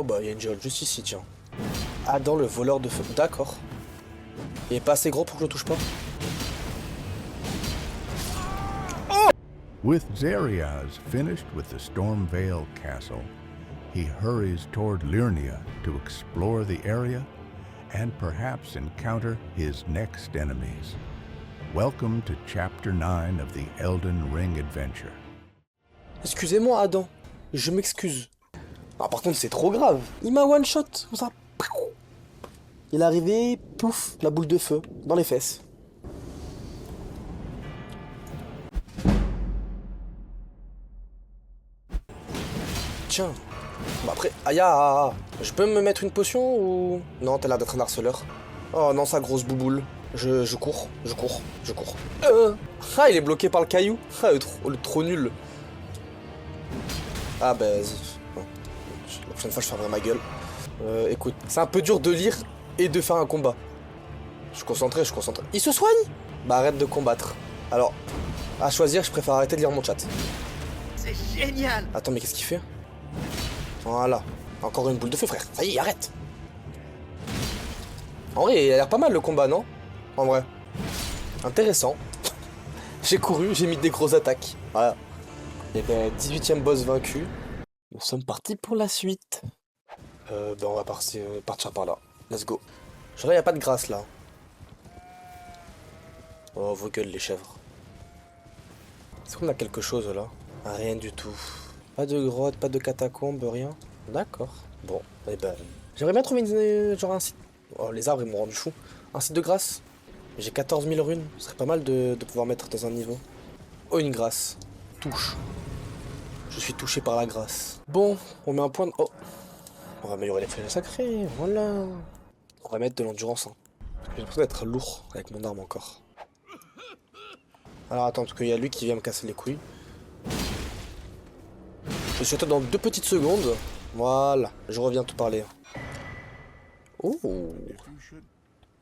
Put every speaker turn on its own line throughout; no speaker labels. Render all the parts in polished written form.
Oh bah, il y a une géole juste ici, tiens. Adam, le voleur de feu. D'accord. Il est pas assez gros pour que je le touche pas.
With Xeriaz finished with the Stormvale Castle, he hurries toward Liurnia to explore the area and perhaps encounter his next enemies. Welcome to Chapter 9 of the Elden Ring Adventure.
Excusez-moi, Adam. Je m'excuse. Ah, par contre, c'est trop grave. Il m'a one-shot, comme ça. Il est arrivé, pouf, la boule de feu, dans les fesses. Tiens. Bon après, aïe, je peux me mettre une potion ou... Non, t'as l'air d'être un harceleur. Oh non, sa grosse bouboule. Je cours. Ah, il est bloqué par le caillou. Ah, le trop nul. Ah bah, vas-y. Bon. La prochaine fois, je fermerai ma gueule. Écoute, c'est un peu dur de lire et de faire un combat. Je suis concentré. Il se soigne? Bah arrête de combattre. Alors, à choisir, je préfère arrêter de lire mon chat.
C'est génial!
Attends, mais qu'est-ce qu'il fait? Voilà. Encore une boule de feu, frère. Ça y est, arrête. En vrai, il a l'air pas mal le combat, non? En vrai. Intéressant. J'ai couru, j'ai mis des grosses attaques. Voilà. Et ben, 18ème boss vaincu. Nous sommes partis pour la suite. Ben, on va partir par là. Let's go. Je vois, il n'y a pas de grâce là. Oh, vos gueules, les chèvres. Est-ce qu'on a quelque chose là? Rien du tout. Pas de grotte, pas de catacombe, rien. D'accord. Bon, eh ben... J'aimerais bien trouver genre un site... Oh, les arbres, ils m'ont rendu fou. Un site de grâce. J'ai 14 000 runes. Ce serait pas mal de pouvoir mettre dans un niveau. Oh, une grâce. Touche. Je suis touché par la grâce. Bon, on met un point de... Oh. On va améliorer les flèches sacrées, voilà. On va mettre de l'endurance. Hein. J'ai l'impression d'être lourd avec mon arme encore. Alors attends, parce qu'il y a lui qui vient me casser les couilles. Je suis à toi dans 2 petites secondes. Voilà, je reviens te parler. Oh,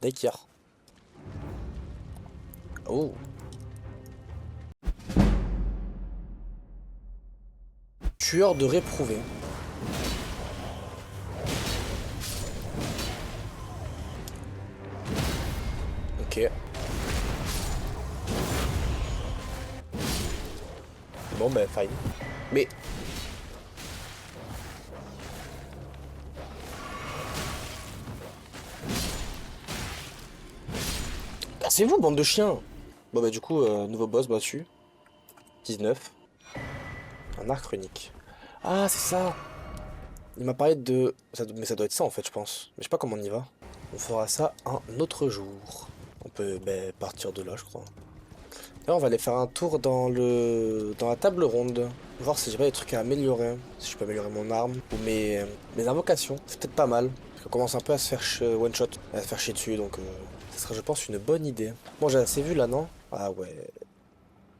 Dekir. Oh. Tueur de réprouvés. Ok. Bon ben fine. Mais... Cassez-vous, bande de chiens! Bon bah du coup, nouveau boss battu. 19. Un arc runique. Ah, c'est ça! Il m'a parlé de... Mais ça doit être ça en fait, je pense. Mais je sais pas comment on y va. On fera ça un autre jour. On peut partir de là, je crois. Là, on va aller faire un tour dans la table ronde. Voir si j'ai pas des trucs à améliorer. Si je peux améliorer mon arme ou mes invocations. C'est peut-être pas mal. Parce qu'on commence un peu à se faire one shot. À se faire chier dessus, donc... Ça sera, je pense, une bonne idée. Bon, j'ai assez vu là, non? Ah ouais.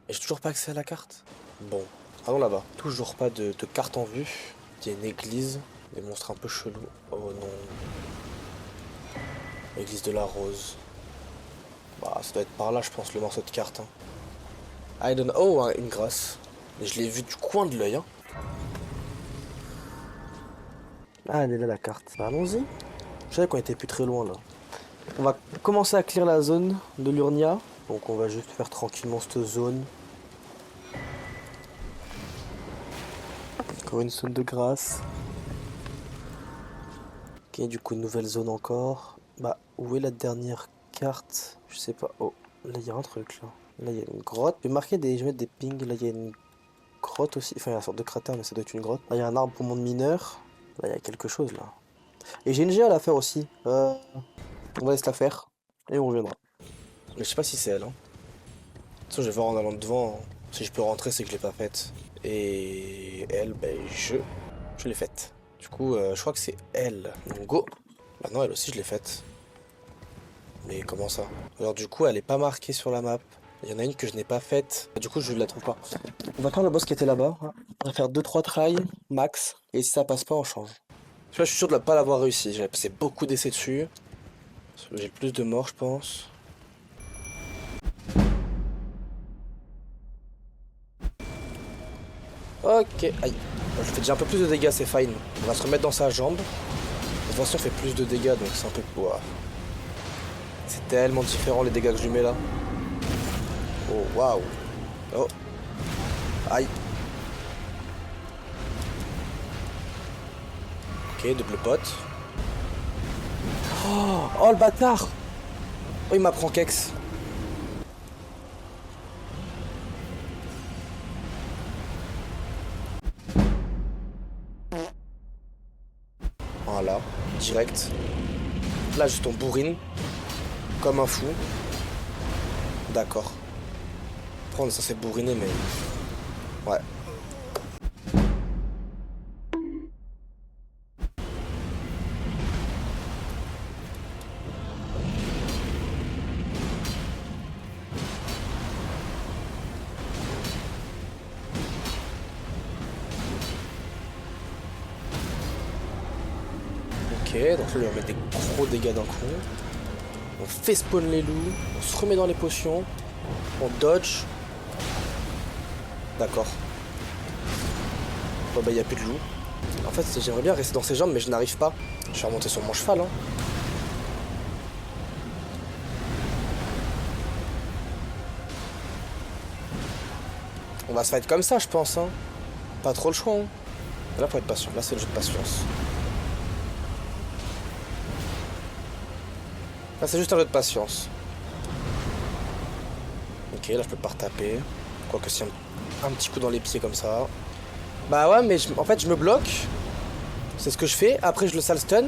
Et j'ai toujours pas accès à la carte? Bon, allons là-bas. Toujours pas de carte en vue. Il y a une église. Des monstres un peu chelous. Oh non. L'église de la Rose. Bah, ça doit être par là, je pense, le morceau de carte. Hein. I don't know. Oh, hein, une grâce. Mais je l'ai vu du coin de l'œil. Hein. Ah, elle est là, la carte. Bah, allons-y. Je savais qu'on était plus très loin, là. On va commencer à clear la zone de Liurnia. Donc on va juste faire tranquillement cette zone. Encore une zone de grâce. Ok, du coup nouvelle zone encore. Bah où est la dernière carte? Je sais pas. Oh, là il y a un truc là. Là il y a une grotte. Je vais marquer je vais mettre des pings. Là il y a une grotte aussi. Enfin il y a une sorte de cratère mais ça doit être une grotte. Là il y a un arbre pour monde mineur. Là il y a quelque chose là. Et j'ai une géole à faire aussi. On va laisser la faire et on reviendra. Mais je sais pas si c'est elle. Hein. De toute façon, je vais voir en allant devant. Si je peux rentrer, c'est que je l'ai pas faite. Et elle, ben je l'ai faite. Du coup, je crois que c'est elle. Donc go. Bah non, elle aussi, je l'ai faite. Mais comment ça? Alors du coup, elle est pas marquée sur la map. Il y en a une que je n'ai pas faite. Du coup, je la trouve pas. On va faire le boss qui était là-bas. On va faire 2-3 tries max. Et si ça passe pas, on change. Là, je suis sûr de ne pas l'avoir réussi. J'ai passé beaucoup d'essais dessus. J'ai plus de morts, je pense. Ok, aïe. Je fais déjà un peu plus de dégâts, c'est fine. On va se remettre dans sa jambe. De toute façon, on fait plus de dégâts, donc c'est un peu... Ouah. C'est tellement différent les dégâts que je lui mets là. Oh, waouh. Oh. Aïe. Ok, double pote. Oh, le bâtard. Oh, il m'apprend Kex. Voilà, direct. Là, juste on bourrine. Comme un fou. D'accord. Après, on est censé bourriner, mais... Ouais. Ok, donc là, on va mettre des gros dégâts d'un coup. On fait spawn les loups. On se remet dans les potions. On dodge. D'accord. Bon bah, il n'y a plus de loups. En fait, j'aimerais bien rester dans ses jambes, mais je n'arrive pas. Je vais remonter sur mon cheval, hein. On va se fight comme ça, je pense, hein. Pas trop le choix, hein. Là, faut être patient. Là, c'est le jeu de patience. Là, c'est juste un jeu de patience. Ok, là, je peux pas retaper. Quoique si un petit coup dans les pieds comme ça. Bah ouais, mais en fait, je me bloque. C'est ce que je fais. Après, je le sale stun.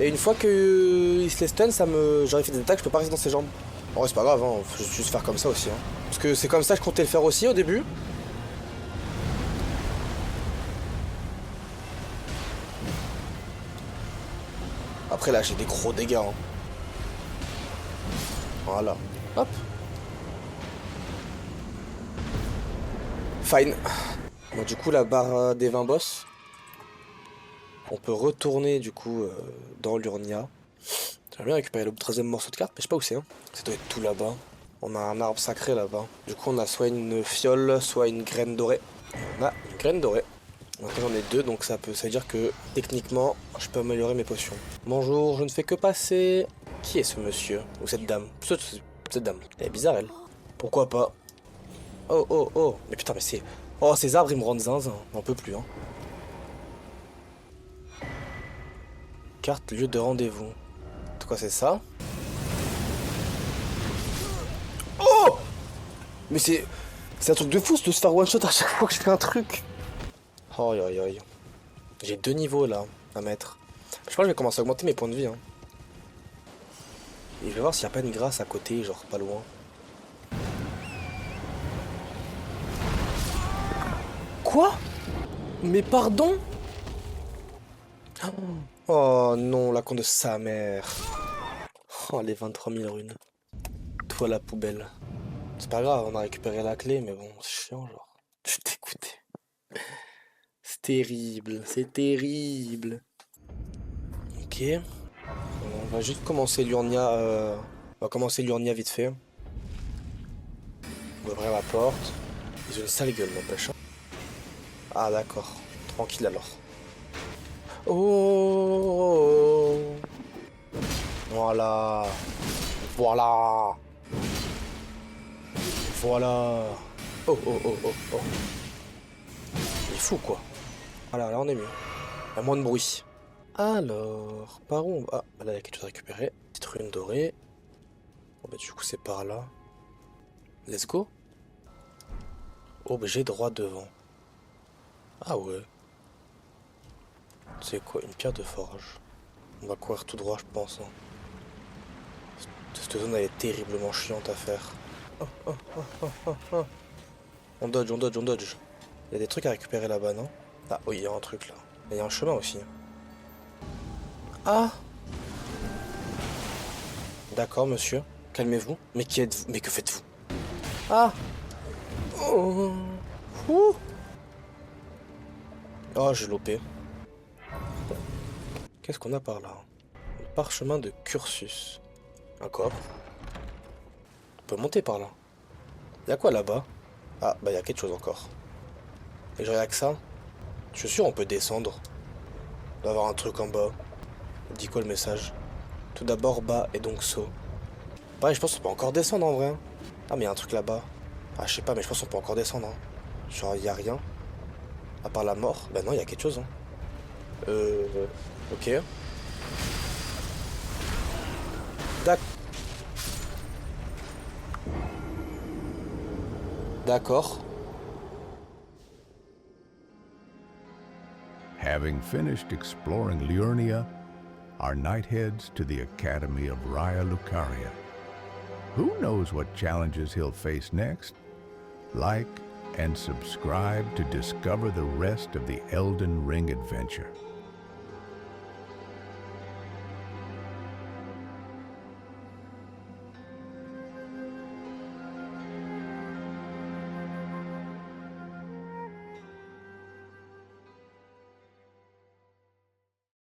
Et une fois qu'il se les stun, j'aurais fait des attaques, je peux pas rester dans ses jambes. En vrai, c'est pas grave, hein. Faut juste faire comme ça aussi, hein. Parce que c'est comme ça que je comptais le faire aussi au début. Après, là, j'ai des gros dégâts, hein. Voilà. Hop. Fine. Bon, du coup, la barre des 20 boss. On peut retourner, du coup, dans l'Urnia. J'aimerais bien récupérer le 13e morceau de carte, mais je sais pas où c'est, hein. Ça doit être tout là-bas. On a un arbre sacré là-bas. Du coup, on a soit une fiole, soit une graine dorée. On a une graine dorée. Maintenant, j'en ai deux, donc ça veut dire que, techniquement, je peux améliorer mes potions. Bonjour, je ne fais que passer. Qui est ce monsieur? Ou cette dame? Cette dame. Elle est bizarre, elle. Pourquoi pas? Oh, oh, oh. Mais putain, mais c'est... Oh, ces arbres, ils me rendent zinzin. J'en peux plus, hein. Carte lieu de rendez-vous. De quoi c'est ça? Oh! Mais c'est un truc de fou de se faire one shot à chaque fois que je fais un truc. Oh, aïe, aïe, aïe. J'ai 2 niveaux là à mettre. Je pense que je vais commencer à augmenter mes points de vie, hein. Et je vais voir s'il n'y a pas une grâce à côté, genre pas loin. Quoi? Mais pardon? Oh non, la con de sa mère. Oh, les 23 000 runes. Toi la poubelle. C'est pas grave, on a récupéré la clé, mais bon, c'est chiant, genre. Je suis dégoûté. C'est terrible, c'est terrible. Ok. On va juste commencer l'Urnia. On va commencer l'Urnia vite fait. On va ouvrir la porte. Ils ont une sale gueule, n'empêche. Ah, d'accord. Tranquille alors. Oh! Voilà. Voilà. Voilà. Oh, oh, oh, oh, oh. Il est fou, quoi. Voilà, là, on est mieux. Il y a moins de bruit. Alors, par où on va... Ah, là, il y a quelque chose à récupérer. Petite rune dorée. Bon, bah, du coup, c'est par là. Let's go. Objet droit devant. Ah ouais. C'est quoi? Une pierre de forge. On va courir tout droit, je pense, hein. Cette zone, elle est terriblement chiante à faire. Oh, oh, oh, oh, oh, oh. On dodge, on dodge, on dodge. Il y a des trucs à récupérer là-bas, non? Ah oui, il y a un truc là. Il y a un chemin aussi. Ah! D'accord, monsieur. Calmez-vous. Mais qui êtes-vous? Mais que faites-vous? Ah! Oh! Ouh! Oh, j'ai lopé. Qu'est-ce qu'on a par là? Le parchemin de Cursus. Un coffre. On peut monter par là. Y'a quoi là-bas? Ah, bah y'a quelque chose encore. Et j'aurais que ça. Je suis sûr on peut descendre. Il doit y avoir un truc en bas. Il dit quoi le message? Tout d'abord bas et donc saut. Pareil, je pense qu'on peut encore descendre en vrai. Hein. Ah, mais il y a un truc là-bas. Ah, je sais pas, mais je pense qu'on peut encore descendre. Hein. Genre, il y a rien. À part la mort. Bah non, il y a quelque chose. Hein. Ok. D'accord.
Having finished exploring Liurnia, our knight heads to the Academy of Raya Lucaria. Who knows what challenges he'll face next? Like and subscribe to discover the rest of the Elden Ring adventure.